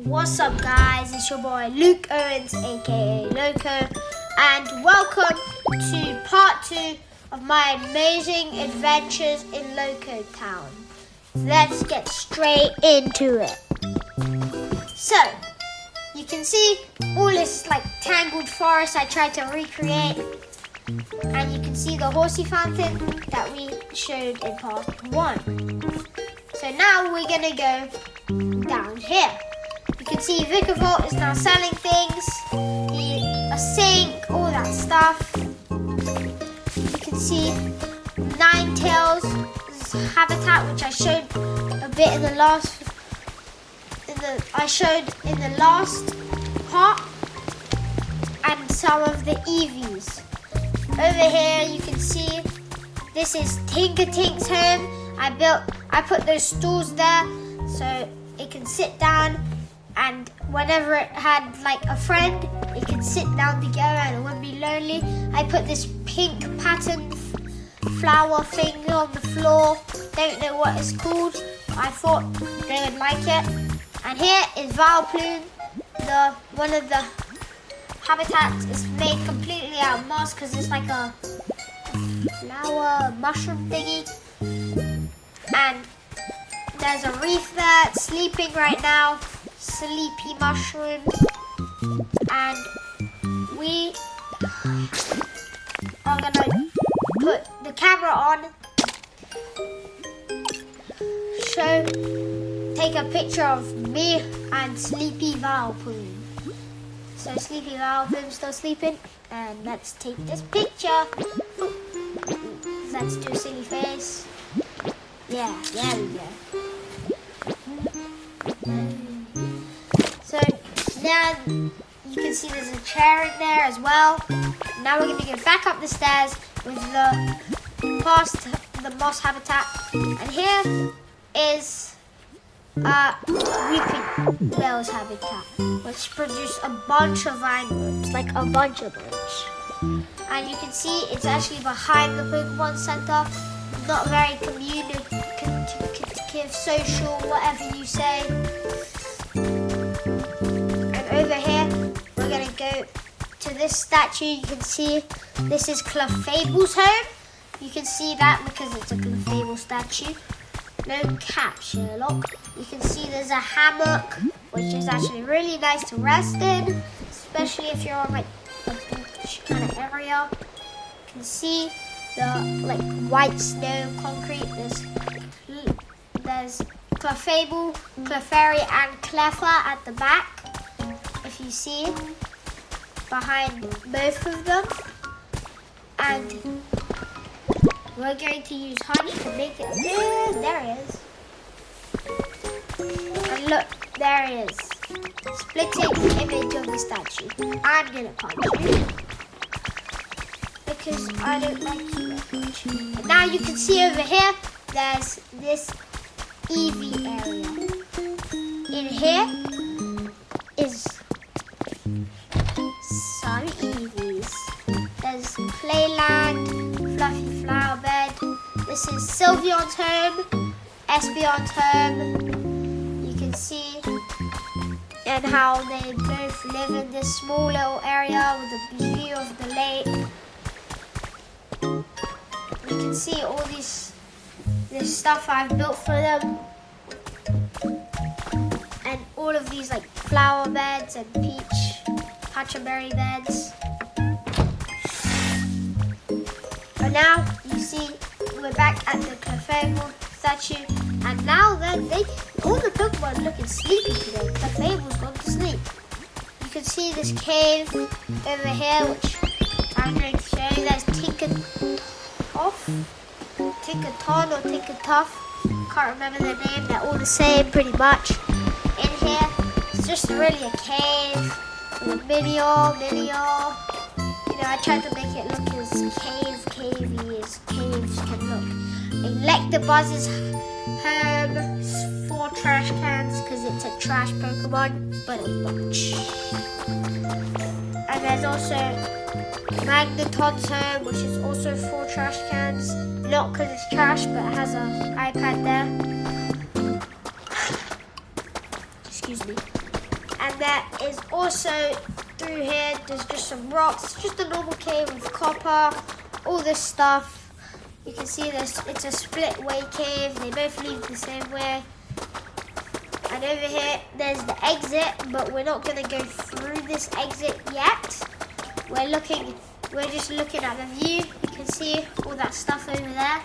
What's up guys, it's your boy Luke Owens aka Lokoe, and welcome to part 2 of my amazing adventures in Lokoe Town. Let's get straight into it. So, you can see all this like tangled forest I tried to recreate, and you can see the horsey fountain that we showed in part 1. So now we're gonna go down here. You can see Vicavolt is now selling things, a sink, all that stuff. You can see Ninetales' habitat, which I showed a bit in the last part, and some of the Eevees. Over here you can see this is Tinkertink's home. I put those stools there so it can sit down, and whenever it had like a friend, it could sit down together and it wouldn't be lonely. I put this pink patterned flower thing on the floor. Don't know what it's called, but I thought they would like it. And here is Vileplume. One of the habitats is made completely out of moss because it's like a flower mushroom thingy. And there's a reef there, it's sleeping right now. Sleepy mushrooms. And we are gonna put the camera on, take a picture of me and Sleepy Vileplume. So Sleepy Vileplume's still sleeping, and let's take this picture. Let's do a silly face. Yeah, there we go. So now you can see there's a chair in there as well. Now we're going to go back up the stairs past the moss habitat, and here is Weeping Bell's habitat, which produce a bunch of vine ropes, like a bunch. And you can see it's actually behind the pokemoncenter. Not very communicative, social, whatever you say. And over here, we're going to go to this statue. You can see this is Clefable's home. You can see that because it's a Clefable statue. No cap, Sherlock. You can see there's a hammock, which is actually really nice to rest in, especially if you're on like a beach kind of area. You can see the like white snow concrete. There's Clefable, Clefairy, and Cleffa at the back. If you see behind both of them, and we're going to use honey to make it. There it is. And look, there it is. Splitting image of the statue. I'm gonna punch you because I don't like you that much. And now you can see over here, there's this Eevee area. In here is some Eevees. There's Playland, Fluffy Flower Bed. This is Sylveon's home, Espeon's home. You can see and how they both live in this small little area with a view of the lake. You can see all this stuff I've built for them, and all of these like flower beds and peach patchaberry beds. But now you see we're back at the Clefable statue, and now then all the Pokemon are looking sleepy today. Clefable's gone to sleep. You can see this cave over here, which I'm going to show you. There's Tinkerton or Tinkertuff. Can't remember their name. They're all the same pretty much. In here, it's just really a cave with a Minior. You know, I tried to make it look as cavey as caves can look. Electabuzz's home, 4 trash cans because it's a trash Pokemon, but a bunch. And there's also Magneton's home, which is also 4 trash cans. Not because it's trash, but it has an iPad there. Excuse me. And there is also through here, there's just some rocks. It's just a normal cave with copper, all this stuff. You can see this, it's a split way cave. They both lead the same way. And over here, there's the exit, but we're not gonna go through this exit yet. We're just looking at the view. You can see all that stuff over there.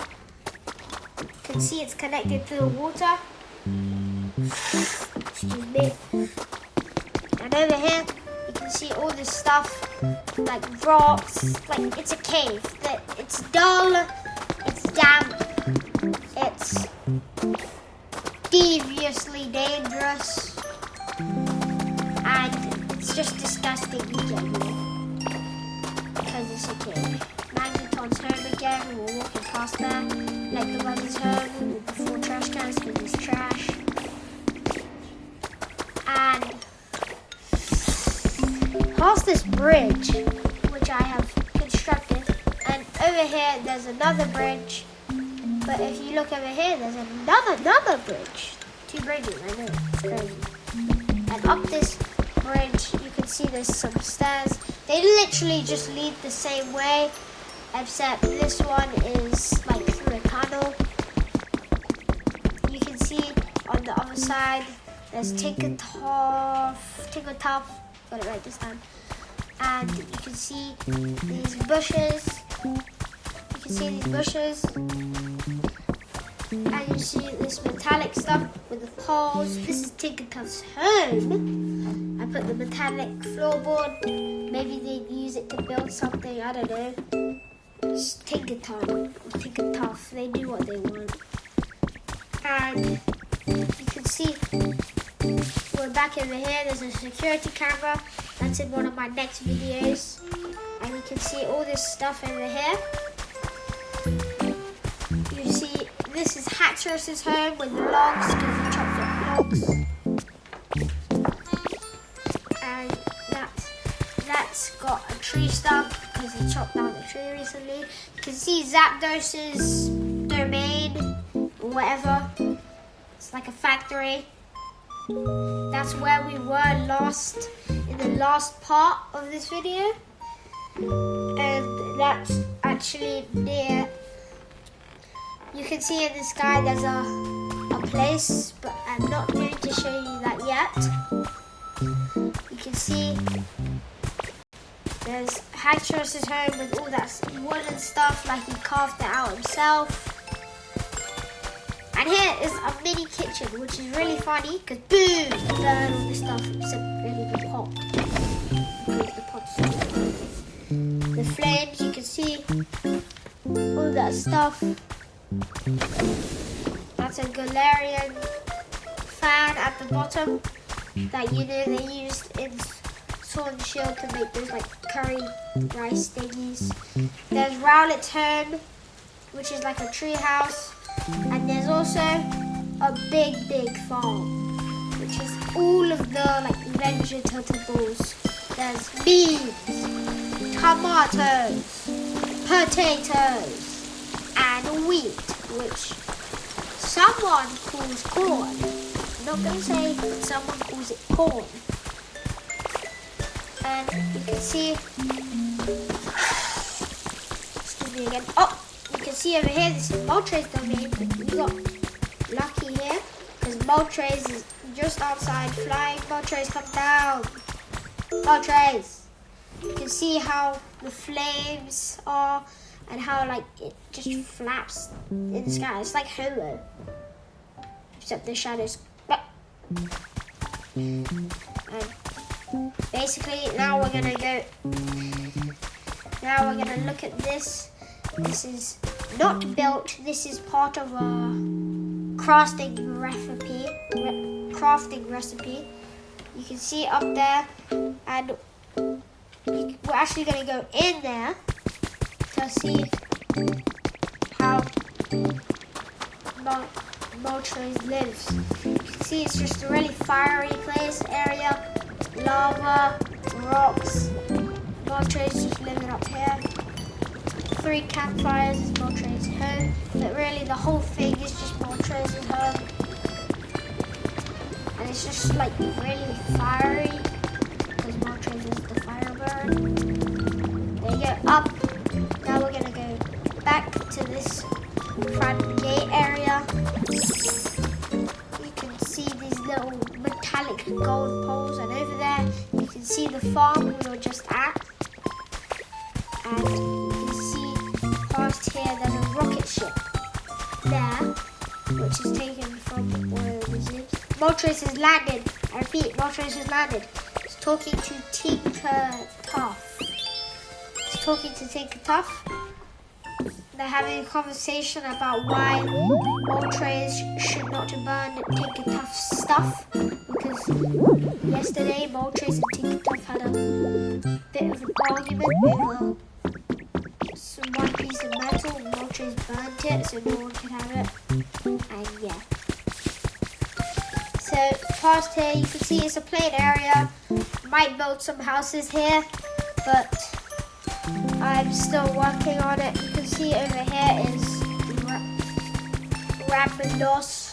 You can see it's connected to the water. Excuse me. And over here, you can see all this stuff, like rocks, like it's a cave. It's dull, it's damp, it's deviously dangerous, and it's just disgusting in general, because it's a cave. Magneton's home again, we're walking past there. Like the Buzz's home with the 4 trash cans because it's trash. And past this bridge, which I have constructed, and over here there's another bridge, but if you look over here there's another bridge. 2 bridges, I know, it's crazy. And up this bridge you can see there's some stairs. They literally just lead the same way, except this one is like through a tunnel. You can see on the other side there's Tinkertoff, got it right this time. And you can see these bushes. And you see this metallic stuff with the poles. This is Tinkertoff's home. I put the metallic floorboard. Maybe they'd use it to build something, I don't know. It's Tinkertoff, they do what they want. And you can see we're back over here. There's a security camera. That's in one of my next videos. And you can see all this stuff over here. You see, this is Hatcher's home with the logs, because he chopped up logs. And that's got a tree stump, because he chopped down the tree recently. You can see Zapdos's domain, or whatever. It's like a factory. That's where we were lost in the last part of this video. And that's actually near. You can see in the sky there's a place, but I'm not going to show you that yet. You can see there's Hatcher's home with all that wooden stuff, like he carved it out himself. And here is a mini kitchen, which is really funny, because boom, burn all this stuff, except really the pot. The pot's the flames, you can see all that stuff. That's a Galarian fan at the bottom that they used in Sword and Shield to make those like curry rice thingies. There's Rowlet's home, which is like a tree house. And there's also a big farm, which is all of the like vegetables. There's beans, tomatoes, potatoes, and wheat, which someone calls corn. I'm not going to say, but someone calls it corn. And you can see, excuse me again, oh! You can see over here, this is Moltres domain, but we got lucky here, because Moltres is just outside flying. Moltres, come down. Moltres. You can see how the flames are, and how like it just flaps in the sky. It's like Holo, except the shadows. And basically, now we're gonna look at this. This is not built. This is part of a crafting recipe. You can see up there, and we're actually going to go in there to see how Moltres lives. You can see it's just a really fiery area, lava, rocks. Moltres just living up here. 3 campfires is Moltres' home, but really the whole thing is just Moltres' home. And and it's just like really fiery because Moltres is the firebird. There you go, up. Now we're gonna go back to this front gate area. You can see these little metallic gold poles, and over there you can see the farm we were just at. And you can see past here there's a rocket ship there, which is taken from one of the wizards. Moltres has landed. I repeat, Moltres has landed. He's talking to Tinkertuff. He's talking to Tinkertuff. They're having a conversation about why Moltres should not burn Tinkertuff's stuff, because yesterday Moltres and Tinkertuff had a bit of an argument over one piece of metal. Moltres burnt it so no one could have it, and yeah. So past here you can see it's a plain area. Might build some houses here, but I'm still working on it. You can see over here is Rapardos.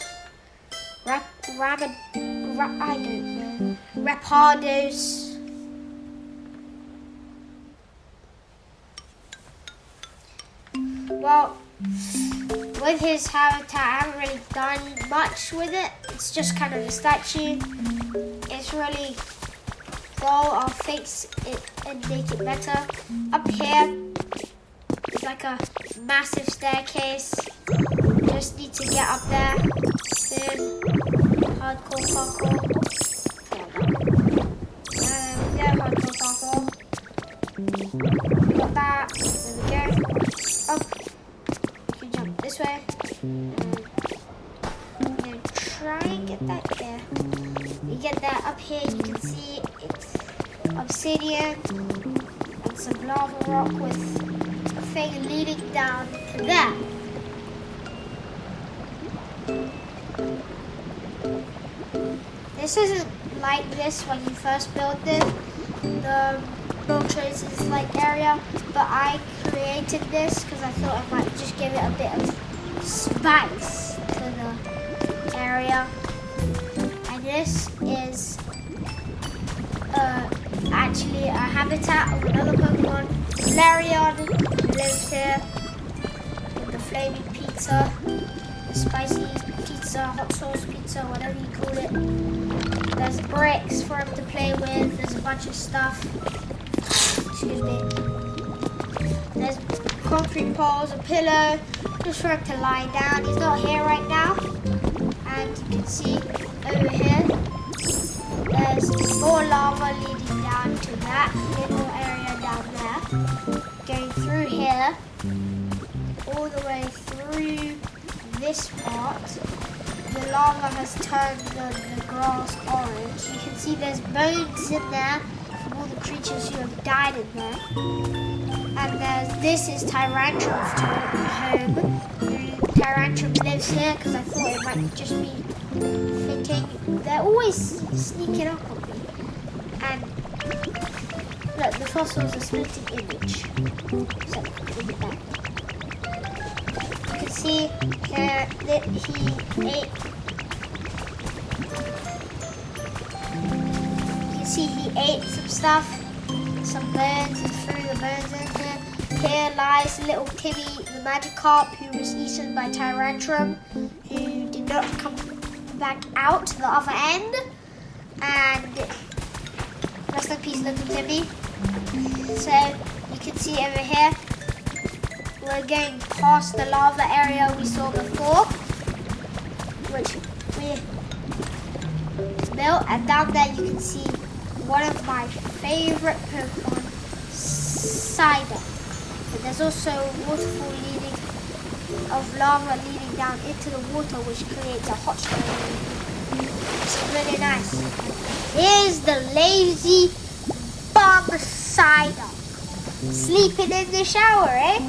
Well, with his habitat, I haven't really done much with it. It's just kind of a statue. It's really dull. I'll fix it and make it better. Up here, it's like a massive staircase. Just need to get up there. Soon. Hardcore parkour. Hardcore parkour. Got that. There we go. Oh. Jump this way. I'm gonna try and get that there. You get that up here, you can see it's obsidian and some lava rock with a thing leading down to there. This isn't like this when you first build it. The Moltres is like area, but I created this because I thought I might just give it a bit of spice to the area. And this is actually a habitat of another Pokemon. Larion lives here with the flaming pizza, the spicy pizza, hot sauce pizza, whatever you call it. There's bricks for him to play with. There's a bunch of stuff. Excuse me. There's concrete poles, a pillow, just for him to lie down. He's not here right now. And you can see over here, there's more lava leading down to that little area down there. Going through here, all the way through this part. The lava has turned the grass orange. You can see there's bones in there from all the creatures who have died in there. And this is Tyrantrum's home. Tyrantrum lives here because I thought it might just be fitting. They're always sneaking up on me. And look, the fossils are splitting image. So look at that. You can see here that he ate. You can see he ate some stuff, some bones, and threw the bones in here. Here lies little Timmy, the Magikarp, who was eaten by Tyrantrum, who did not come back out to the other end. And rest in peace, little Timmy. So you can see over here, we're going past the lava area we saw before, which we built, and down there you can see one of my favorite Pokemon, Cider. But there's also a waterfall of lava leading down into the water, which creates a hot spring. It's really nice. Here's the lazy bum Cider, sleeping in the shower, eh?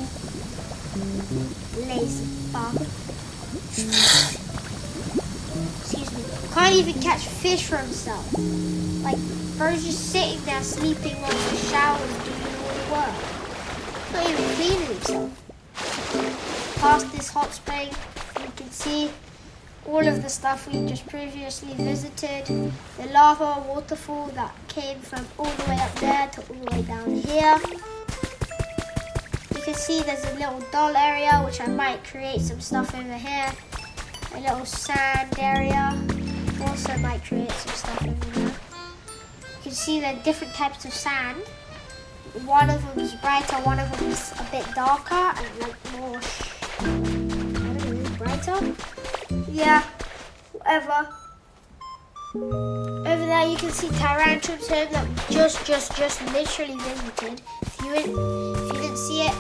Lazy bum. Excuse me. Can't even catch fish for himself. Like, bro's just sitting there sleeping while the shower's doing all the work. Not even cleaning himself. Past this hot spring, you can see all of the stuff we just previously visited. The lava waterfall that came from all the way up there to all the way down here. You can see there's a little doll area, which I might create some stuff over here. A little sand area. Also might create some stuff over there. You can see there are different types of sand. One of them is brighter, one of them is a bit darker and like more, I don't know, brighter? Yeah, whatever. Over there you can see Tyrantrum's home that we just literally visited. If you didn't see it,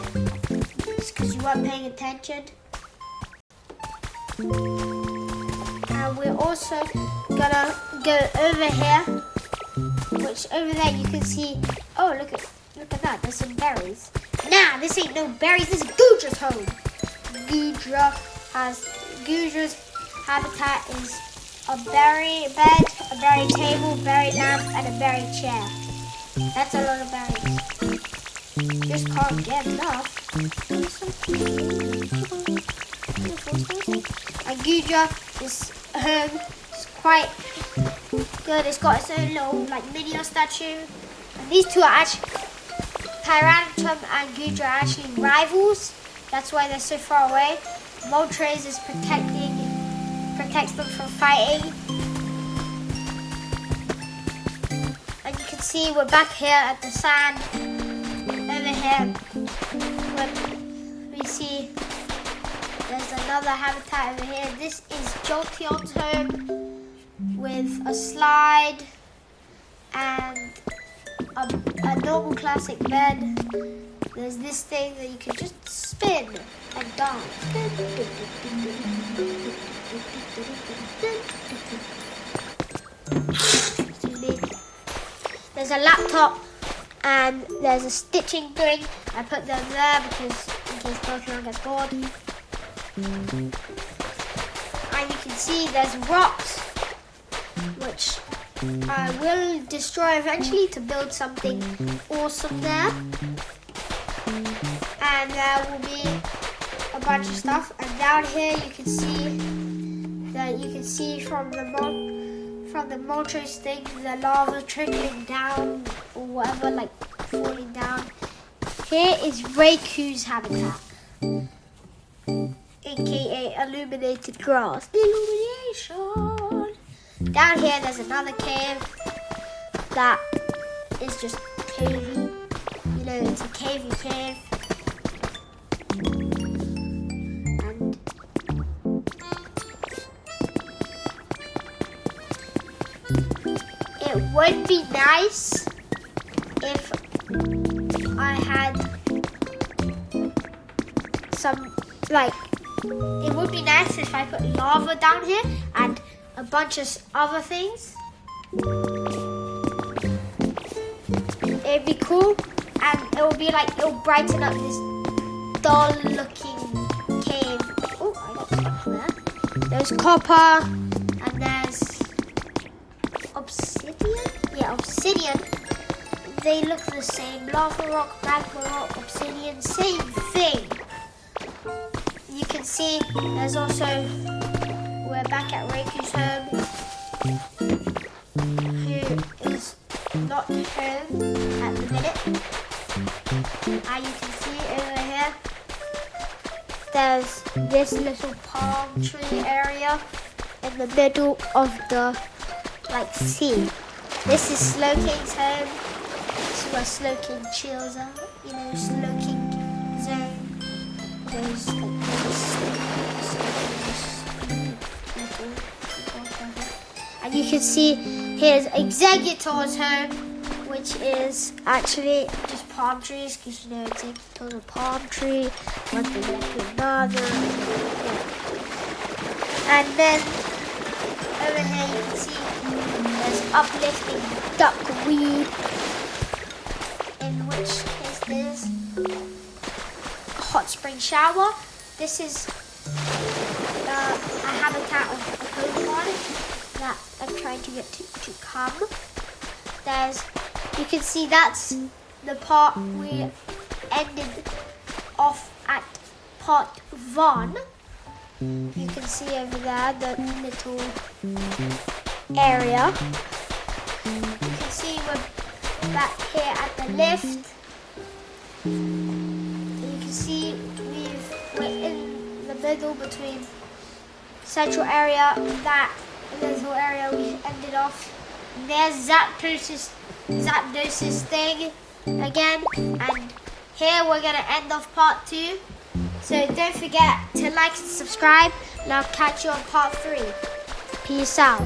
it's because you weren't paying attention. And we're also gonna go over here, which over there you can see, oh look at that, there's some berries. Nah, this ain't no berries, this is Gudra's home. Gudra's habitat is a berry bed, a berry table, berry lamp, and a berry chair. That's a lot of berries. Just can't get enough. And Gudra's home is quite good. It's got its own little like miniature statue. And these two are actually, Tyrantrum and Gudra are actually rivals. That's why they're so far away. Moltres is protects them from fighting. And you can see we're back here at the sand. Over here, we see there's another habitat over here. This is Jolteon's home with a slide and a normal classic bed. There's this thing that you can just spin and dance. Excuse me. There's a laptop and there's a stitching thing. I put them there because in case Pokemon gets bored. And you can see there's rocks, which I will destroy eventually to build something awesome there. And there will be a bunch of stuff. And down here you can see from the Moltres thing, the lava trickling down or whatever, like falling down. Here is Rayku's habitat, aka illuminated grass. Illumination. Down here there's another cave that is just cavey. You know, it's a cavey cave. And it would be nice if I had some, like, it would be nice if I put lava down here and a bunch of other things. It'd be cool, and it will be like, it will brighten up this dull looking cave. Oh, I got stuck there. There's copper and there's obsidian. Yeah, obsidian. They look the same. Lava rock, magma rock, obsidian, same thing. You can see there's also, we're back at Rayku's home, who is not home at the minute. And you can see over here, there's this little palm tree area in the middle of the sea. This is Slowking's home. This is where Slowking chills out. You know, Slowking zone. There's and you can see here's Executor's home, which is actually just palm trees, because you know Executor's a palm tree, one thing led to another. And then over here you can see there's uplifting duckweed, in which case there's a hot spring shower. This is a habitat of a Pokemon that I'm trying to get to come. You can see that's the part we ended off at part 1. You can see over there the little area. You can see we're back here at the lift. You can see we're in the middle between central area and that little area we ended off. And there's Zapdos thing again, and here we're gonna end off part 2. So don't forget to like and subscribe, and I'll catch you on part 3. Peace out.